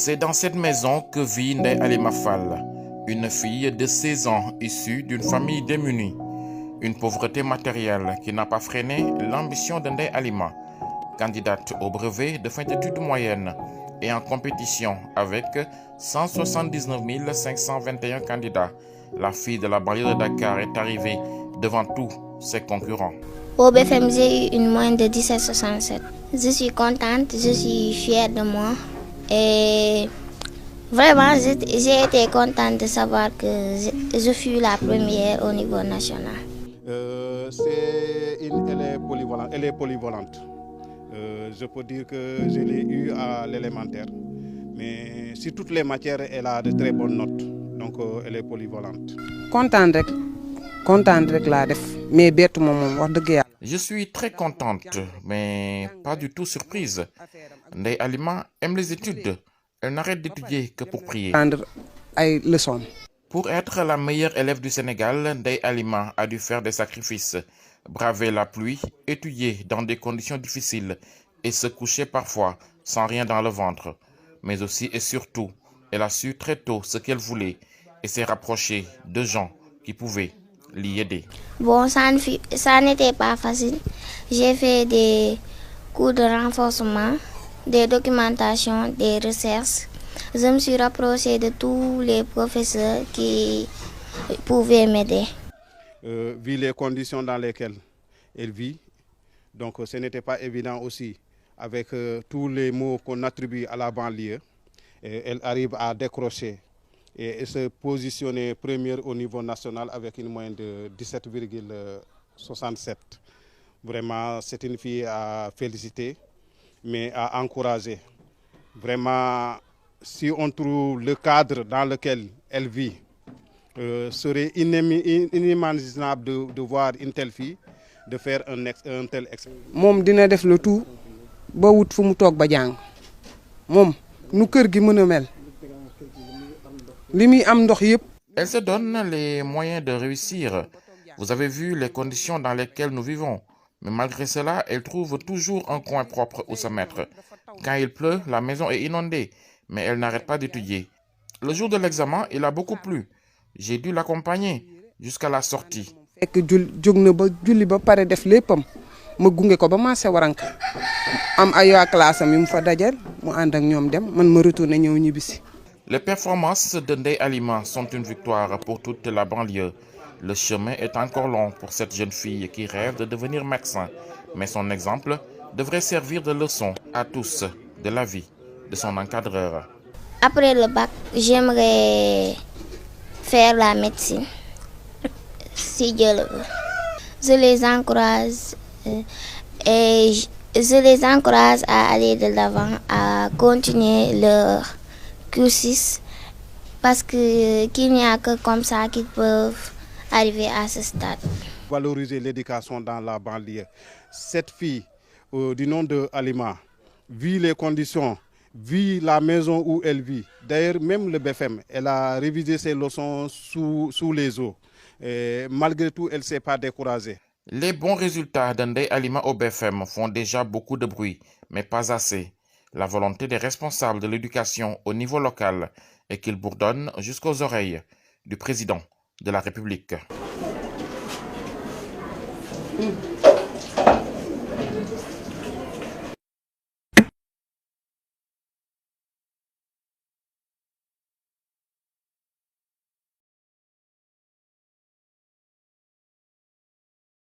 C'est dans cette maison que vit Ndeye Halima Fall, une fille de 16 ans issue d'une famille démunie. Une pauvreté matérielle qui n'a pas freiné l'ambition de Ndeye Halima, candidate au brevet de fin d'études moyennes et en compétition avec 179 521 candidats. La fille de la banlieue de Dakar est arrivée devant tous ses concurrents. Au BFM, j'ai eu une moyenne de 17,67. Je suis contente, je suis fière de moi. Et vraiment, j'ai été contente de savoir que je fus la première au niveau national. Elle est polyvalente. Je peux dire que je l'ai eue à l'élémentaire. Mais sur toutes les matières, elle a de très bonnes notes. Donc, elle est polyvalente. Contente rek laa def mais bettuma moom wax dëgg yàlla. Je suis très contente, mais pas du tout surprise. Ndeye Halima aime les études. Elle n'arrête d'étudier que pour prier. Prendre ay leçons. Pour être la meilleure élève du Sénégal, Ndeye Halima a dû faire des sacrifices, braver la pluie, étudier dans des conditions difficiles et se coucher parfois sans rien dans le ventre. Mais aussi et surtout, elle a su très tôt ce qu'elle voulait et s'est rapprochée de gens qui pouvaient l'y aider. Bon, ça n'était pas facile. J'ai fait des cours de renforcement, des documentations, des recherches. Je me suis rapprochée de tous les professeurs qui pouvaient m'aider. Vu les conditions dans lesquelles elle vit, donc ce n'était pas évident aussi avec tous les mots qu'on attribue à la banlieue. Elle arrive à décrocher et se positionner première au niveau national avec une moyenne de 17,67. Vraiment, c'est une fille à féliciter, mais à encourager. Vraiment, si on trouve le cadre dans lequel elle vit, serait inimaginable de voir une telle fille de faire un tel exploit. moom dina def le tout ba wut fu mu toog ba jàng moom nu kër gi mën a mel li muy am ndox yëpp. Elle se donne les moyens de réussir. Vous avez vu les conditions dans lesquelles nous vivons. Mais malgré cela, elle trouve toujours un coin propre où se mettre. Quand il pleut, la maison est inondée, mais elle n'arrête pas d'étudier. Le jour de l'examen, il a beaucoup plu. J'ai dû l'accompagner jusqu'à la sortie. fekk jóg na ba julli ba pare def léppam ma gunge ko ba marché waranka am ay waa classe am yu mu fa dajal mu ànd ak ñoom dem man ma retourné ñëw ñibbisi. Les performances de Ndeye Halima sont une victoire pour toute la banlieue. Le chemin est encore long pour cette jeune fille qui rêve de devenir médecin, mais son exemple devrait servir de leçon à tous de la vie de son encadreur. Après le bac, j'aimerais faire la médecine, si Dieu le veut. Je les encourage à aller de l'avant, à continuer leur cursus, parce qu'il n'y a que comme ça qu'ils peuvent arriver à ce stade. Valoriser l'éducation dans la banlieue. Cette fille du nom de Halima, vu les conditions, vu la maison où elle vit, d'ailleurs même le BFM, elle a révisé ses leçons sous les eaux. Et malgré tout, elle ne s'est pas découragée. Les bons résultats de Ndeye Halima au BFM font déjà beaucoup de bruit, mais pas assez. La volonté des responsables de l'éducation au niveau local est qu'il bourdonne jusqu'aux oreilles du président de la République.